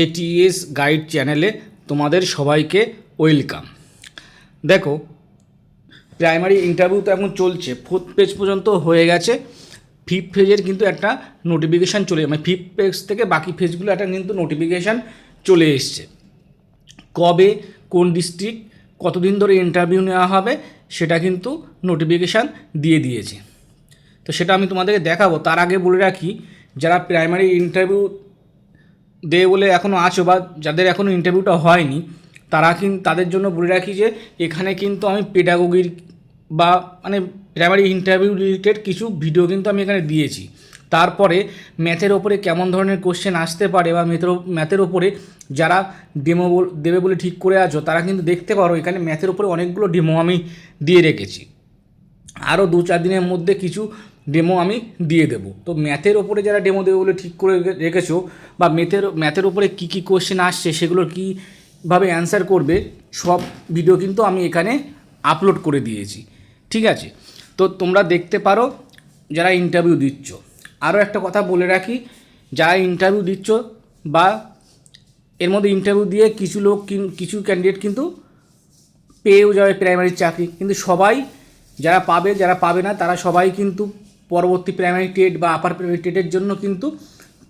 ATS guide চ্যানেলে তোমাদের সবাইকে ওয়েলকাম। দেখো, প্রাইমারি ইন্টারভিউ তো এখন চলছে, 4th পেজ পর্যন্ত হয়ে গেছে। 5th পেজের কিন্তু একটা নোটিফিকেশান চলে, মানে 5th পেজ থেকে বাকি পেজগুলো একটা কিন্তু নোটিফিকেশান চলে এসছে। কবে, কোন ডিস্ট্রিক্ট, কতদিন ধরে ইন্টারভিউ নেওয়া হবে সেটা কিন্তু নোটিফিকেশান দিয়ে দিয়েছে। তো সেটা আমি তোমাদেরকে দেখাবো। তার আগে বলে রাখি, যারা প্রাইমারি ইন্টারভিউ দেবে বলে এখনও আছো বা যাদের এখনও ইন্টারভিউটা হয়নি, তাদের জন্য বলে রাখি যে এখানে কিন্তু আমি পেডাগোগির বা মানে প্রাইমারি ইন্টারভিউ রিলেটেড কিছু ভিডিও কিন্তু আমি এখানে দিয়েছি। তারপরে ম্যাথের ওপরে কেমন ধরনের কোশ্চেন আসতে পারে বা ম্যাথের ওপরে যারা ডেমো দেবে বলে ঠিক করে আছো তারা কিন্তু দেখতে পারো, এখানে ম্যাথের ওপরে অনেকগুলো ডেমো আমি দিয়ে রেখেছি। আরও 2-4 দিনের মধ্যে কিছু ডেমো আমি দিয়ে দেবো। তো ম্যাথের ওপরে যারা ডেমো দেবে বলে ঠিক করে রেখেছো বা ম্যাথের ওপরে কী কী কোশ্চেন আসছে সেগুলোর কীভাবে অ্যান্সার করবে সব ভিডিও কিন্তু আমি এখানে আপলোড করে দিয়েছি। ঠিক আছে, তো তোমরা দেখতে পারো যারা ইন্টারভিউ দিচ্ছ। আরও একটা কথা বলে রাখি, যারা ইন্টারভিউ দিচ্ছ বা এর মধ্যে ইন্টারভিউ দিয়ে কিছু ক্যান্ডিডেট কিন্তু পেয়েও যাবে প্রাইমারি চাকরি, কিন্তু সবাই যারা পাবে না তারা সবাই কিন্তু পরবর্তী প্রাইমারি টেট বা আপার প্রাইমারি টেটের জন্য কিন্তু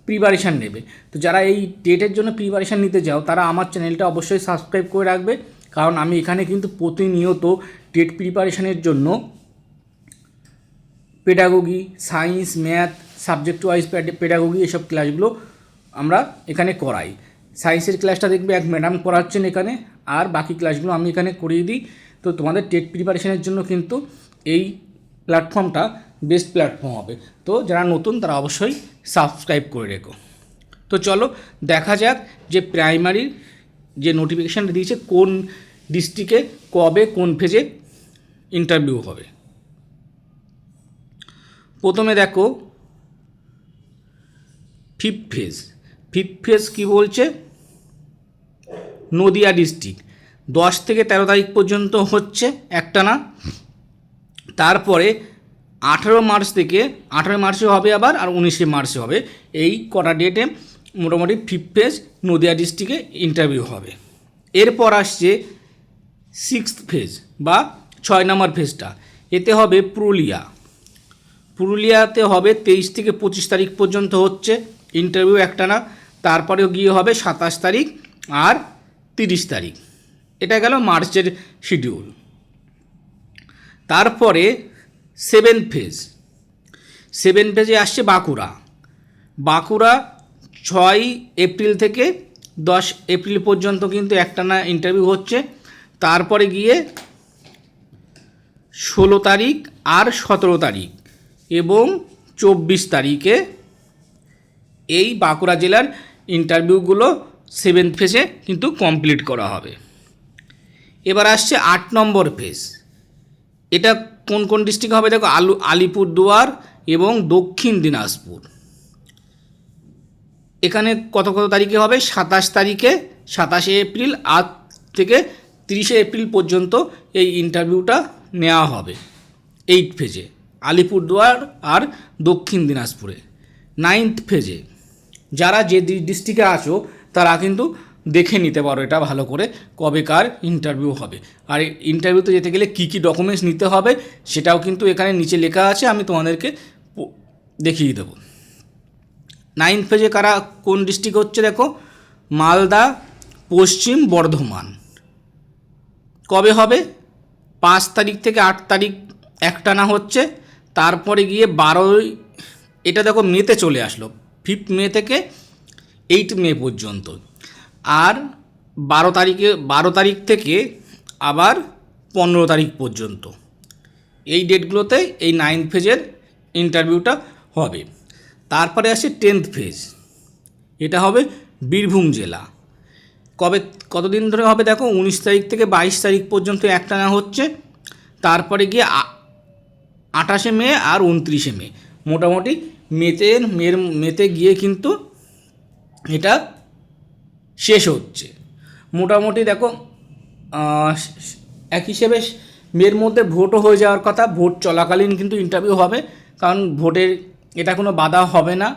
প্রিপারেশান নেবে। তো যারা এই টেটের জন্য প্রিপারেশান নিতে চাও তারা আমার চ্যানেলটা অবশ্যই সাবস্ক্রাইব করে রাখবে, কারণ আমি এখানে কিন্তু প্রতিনিয়ত টেট প্রিপারেশানের জন্য pedagogy, science, math, subject wise pedagogy এসব ক্লাসগুলো আমরা এখানে করাই। সায়েন্সের ক্লাসটা দেখবে এক ম্যাডাম করাচ্ছেন এখানে, আর বাকি ক্লাসগুলো আমি এখানে করিয়ে দিই। তো তোমাদের টেট প্রিপারেশানের জন্য কিন্তু এই প্ল্যাটফর্মটা বেস্ট প্ল্যাটফর্ম হবে। তো যারা নতুন তারা অবশ্যই সাবস্ক্রাইব করে রেখো। তো চলো দেখা যাক যে প্রাইমারির যে নোটিফিকেশানটা দিয়েছে কোন ডিস্ট্রিক্টে কবে কোন ফেজে ইন্টারভিউ হবে। প্রথমে দেখো 5th ফেজ কী বলছে, নদিয়া ডিস্ট্রিক্ট 10 থেকে 13 তারিখ পর্যন্ত হচ্ছে একটানা। তারপরে 18 মার্চে হবে আবার, আর 19 মার্চে হবে। এই কটা ডেটে মোটামুটি 5th ফেজ নদিয়া ডিস্ট্রিক্টে ইন্টারভিউ হবে। এরপর আসছে 6th ফেজ বা 6 নম্বর ফেজটা, এতে হবে পুরুলিয়াতে হবে 23 থেকে 25 তারিখ পর্যন্ত হচ্ছে ইন্টারভিউ একটানা। তারপরেও গিয়ে হবে 27 তারিখ আর 30 তারিখ। এটা গেল মার্চের শিডিউল। তারপরে 7th ফেজে আসছে বাঁকুড়া 6 এপ্রিল থেকে 10 এপ্রিল পর্যন্ত কিন্তু একটানা ইন্টারভিউ হচ্ছে। তারপরে গিয়ে 16 তারিখ আর 17 তারিখ এবং 24 তারিখে এই বাঁকুড়া জেলার ইন্টারভিউগুলো 7th ফেজে কিন্তু কমপ্লিট করা হবে। এবার আসছে 8 নম্বর ফেজ। এটা কোন ডিস্ট্রিক্ট হবে দেখো, আলিপুরদুয়ার এবং দক্ষিণ দিনাজপুর। এখানে কত তারিখে হবে, 27 এপ্রিল আজ থেকে 30 এপ্রিল পর্যন্ত এই ইন্টারভিউটা নেওয়া হবে 8th ফেজে আলিপুরদুয়ার আর দক্ষিণ দিনাজপুরে। 9th ফেজে যারা যে ডিস্ট্রিক্টে আছো তারা কিন্তু দেখে নিতে পারো এটা ভালো করে কবেকার ইন্টারভিউ হবে। আর ইন্টারভিউতে যেতে গেলে কী কী ডকুমেন্টস নিতে হবে সেটাও কিন্তু এখানে নিচে লেখা আছে, আমি তোমাদেরকে দেখিয়ে দেবো। 9th ফেজে কোন ডিস্ট্রিক্ট হচ্ছে দেখো, মালদা, পশ্চিম বর্ধমান। কবে হবে, 5 তারিখ থেকে 8 তারিখ একটানা হচ্ছে। তারপরে গিয়ে 12, এটা দেখো মেতে চলে আসলো, 5th মে থেকে 8 মে পর্যন্ত। আর 12 তারিখ থেকে আবার 15 তারিখ পর্যন্ত এই ডেটগুলোতে এই 9th ফেজের ইন্টারভিউটা হবে। তারপরে আসে 10th ফেজ, এটা হবে বীরভূম জেলা। কতদিন ধরে হবে দেখো, 19 তারিখ থেকে 22 তারিখ পর্যন্ত একটানা হচ্ছে। তারপরে গিয়ে 28 মে আর 29 মে, মোটামুটি মেতে গিয়ে কিন্তু এটা শেষ হচ্ছে। মোটামুটি দেখো এক হিসেবে মের মধ্যে ভোটও হয়ে যাওয়ার কথা, ভোট চলাকালীন কিন্তু ইন্টারভিউ হবে, কারণ ভোটের এটা কোনো বাধা হবে না,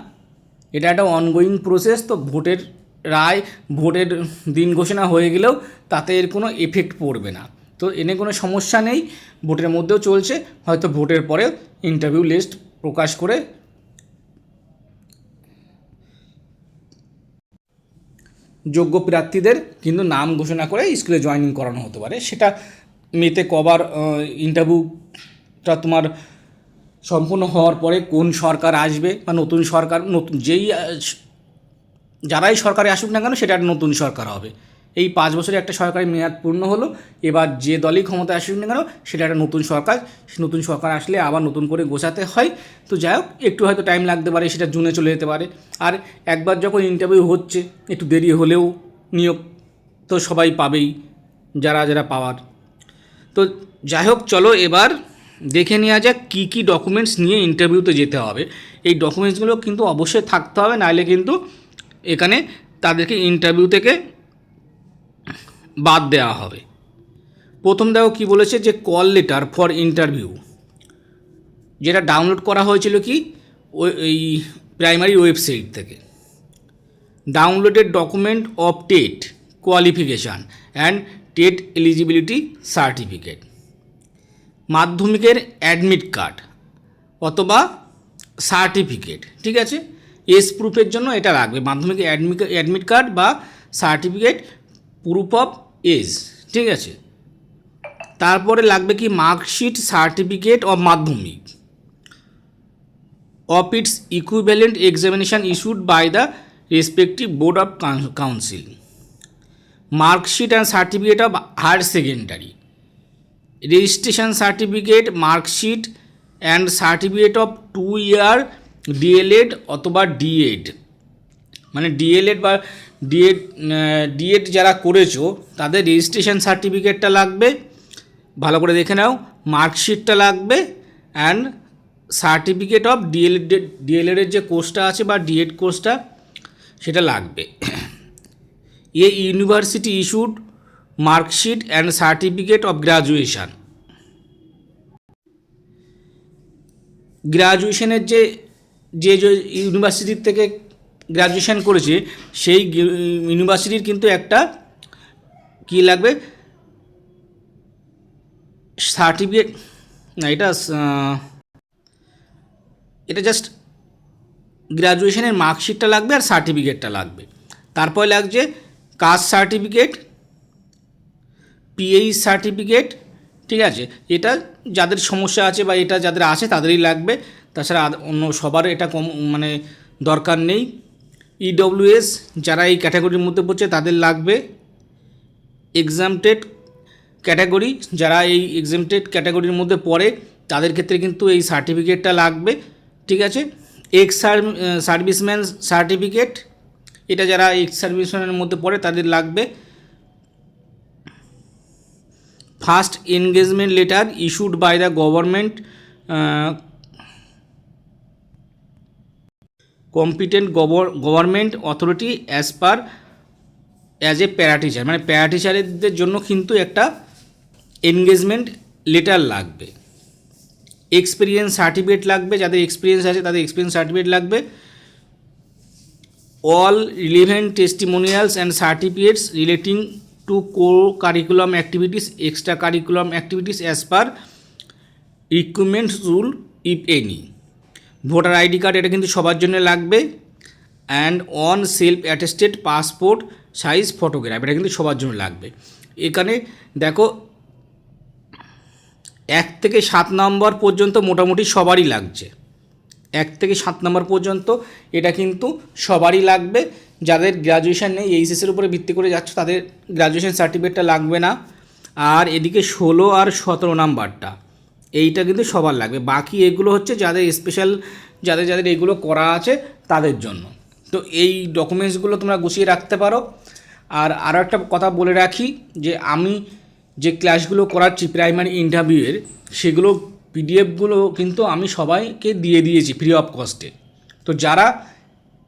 এটা একটা অনগোয়িং প্রসেস। তো ভোটের রায় ভোটের দিন ঘোষণা হয়ে গেলেও তাতে এর কোনো এফেক্ট পড়বে না। তো এনে কোনো সমস্যা নেই, ভোটের মধ্যেও চলছে, হয়তো ভোটের পরে ইন্টারভিউ লিস্ট প্রকাশ করে যোগ্য প্রার্থীদের কিন্তু নাম ঘোষণা করে স্কুলে জয়েনিং করানো হতে পারে। সেটা মেতে কবার ইন্টারভিউটা তোমার সম্পূর্ণ হওয়ার পরে কোন সরকার আসবে বা নতুন সরকার, নতুন যারাই সরকারে আসুক না কেন সেটা একটা নতুন সরকার হবে। এই 5 বছরে একটা সরকারি মেয়াদ পূর্ণ হলো, এবার যে দলই ক্ষমতায় আসুক না কেন সেটা একটা নতুন সরকার, নতুন সরকার আসলে আবার নতুন করে গোছাতে হয়। তো যাই হোক, একটু হয়তো টাইম লাগতে পারে, সেটা জুনে চলে যেতে পারে। আর একবার যখন ইন্টারভিউ হচ্ছে, একটু দেরি হলেও নিয়োগ তো সবাই পাবেই, যারা যারা পাওয়ার। তো যাই হোক, চলো এবার দেখে নেওয়া যাক কী কী ডকুমেন্টস নিয়ে ইন্টারভিউতে যেতে হবে। এই ডকুমেন্টসগুলো কিন্তু অবশ্যই থাকতে হবে, নাহলে কিন্তু এখানে তাদেরকে ইন্টারভিউ থেকে বাদ দেওয়া হবে। প্রথম দেখো কী বলেছে, যে কল লেটার ফর ইন্টারভিউ, যেটা ডাউনলোড করা হয়েছিল কি ওই প্রাইমারি ওয়েবসাইট থেকে। Downloaded document of TET qualification and TET eligibility certificate, মাধ্যমিকের অ্যাডমিট কার্ড অথবা সার্টিফিকেট, ঠিক আছে। এজ প্রুফের জন্য এটা লাগবে, মাধ্যমিকের অ্যাডমিট কার্ড বা সার্টিফিকেট, প্রুফ অফ এজ, ঠিক আছে। তারপরে লাগবে কি marksheet, certificate of Madhyamik of its equivalent examination issued by the respective board of council, marksheet and certificate of higher secondary, registration certificate, marksheet and certificate of 2 year DElEd অথবা DEd, মানে DElEd বা DEd যারা করেছো তাদের registration সার্টিফিকেটটা লাগবে, ভালো করে দেখে নাও। মার্কশিটটা লাগবে অ্যান্ড সার্টিফিকেট অফ ডিএলএডের যে কোর্সটা আছে বা ডিএড কোর্সটা সেটা লাগবে। A university issued marksheet and certificate of graduation, গ্র্যাজুয়েশনের যে ইউনিভার্সিটির থেকে গ্র্যাজুয়েশান করেছে সেই ইউনিভার্সিটির কিন্তু একটা কী লাগবে, সার্টিফিকেট না, এটা জাস্ট গ্র্যাজুয়েশনের মার্কশিটটা লাগবে আর সার্টিফিকেটটা লাগবে। তারপরে লাগছে কাস্ট সার্টিফিকেট, পিএইচ সার্টিফিকেট, ঠিক আছে। এটা যাদের সমস্যা আছে বা এটা যাদের আছে তাদেরই লাগবে, তাছাড়া অন্য সবার এটা মানে দরকার নেই। ইডব্লিউএস যারা এই ক্যাটাগরির মধ্যে পড়ছে তাদের লাগবে। এক্সামটেড ক্যাটাগরি, যারা এই এক্সামটেড ক্যাটাগরির মধ্যে পড়ে তাদের ক্ষেত্রে কিন্তু এই সার্টিফিকেটটা লাগবে, ঠিক আছে। এক্স সার্ভিসম্যান সার্টিফিকেট, এটা যারা এক্স সার্ভিসম্যানের মধ্যে পড়ে তাদের লাগবে। First engagement letter issued by the government competent government authority as a parateacher, মানে প্যারাটিচারদের জন্য কিন্তু একটা এনগেজমেন্ট লেটার লাগবে। এক্সপিরিয়েন্স সার্টিফিকেট লাগবে, যাদের এক্সপিরিয়েন্স আছে তাদের এক্সপিরিয়েন্স সার্টিফিকেট লাগবে। All relevant testimonials and certificates relating to curriculum activities, extra curriculum activities as per recruitment rule if any. Voter ID card, এটা কিন্তু সবার জন্য লাগবে। And on self attested passport size photograph, এটা কিন্তু সবার জন্য লাগবে। এখানে দেখো 1 থেকে 7 নম্বর পর্যন্ত মোটামুটি সবারই লাগছে, 1 থেকে 7 নম্বর পর্যন্ত এটা কিন্তু সবারই লাগবে। যাদের গ্র্যাজুয়েশান নেই, এইচএসের উপরে ভিত্তি করে যাচ্ছে তাদের গ্র্যাজুয়েশান সার্টিফিকেটটা লাগবে না। আর এদিকে 16 আর 17 নাম্বারটা এইটা কিন্তু সবার লাগবে। বাকি এগুলো হচ্ছে যাদের স্পেশাল, যাদের এইগুলো করা আছে তাদের জন্য। তো এই ডকুমেন্টসগুলো তোমরা গুছিয়ে রাখতে পারো। আর আরও একটা কথা বলে রাখি, যে আমি যে ক্লাসগুলো করাচ্ছি প্রাইমারি ইন্টারভিউয়ের, সেগুলো পিডিএফগুলো কিন্তু আমি সবাইকে দিয়ে দিয়েছি ফ্রি অফ কস্টে। তো যারা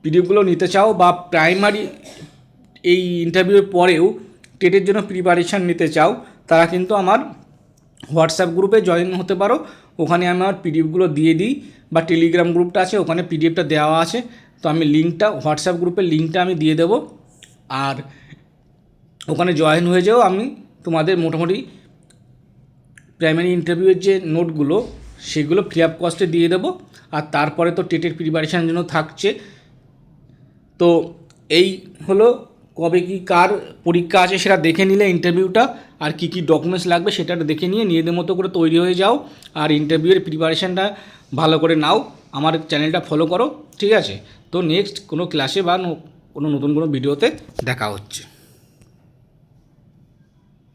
পিডিএফগুলো নিতে চাও বা প্রাইমারি এই ইন্টারভিউয়ের পরেও টেটের জন্য প্রিপারেশান নিতে চাও, তারা কিন্তু আমার হোয়াটসঅ্যাপ গ্রুপে জয়েন হতে পারো। ওখানে আমি আমার পিডিএফগুলো দিয়ে দিই, বা টেলিগ্রাম গ্রুপটা আছে ওখানে পিডিএফটা দেওয়া আছে। তো আমি লিঙ্কটা, হোয়াটসঅ্যাপ গ্রুপের লিঙ্কটা আমি দিয়ে দেবো, আর ওখানে জয়েন হয়ে যাও, আমি তোমাদের মোটামুটি প্রাইমারি ইন্টারভিউয়ের যে নোটগুলো সেগুলো ফ্রি অফ কস্টে দিয়ে দেবো। আর তারপরে তো টেটের প্রিপারেশানের জন্য থাকছে। তো এই হলো কবে কি কার পরীক্ষা আছে সেটা দেখে নিলে ইন্টারভিউটা, আর কি কি ডকুমেন্টস লাগবে সেটা দেখে নিয়ে নিজেদের মতো করে তৈরি হয়ে যাও আর ইন্টারভিউয়ের প্রিপারেশানটা ভালো করে নাও। আমার চ্যানেলটা ফলো করো, ঠিক আছে? তো নেক্সট কোনো ক্লাসে বা কোনো নতুন কোনো ভিডিওতে দেখা হচ্ছে।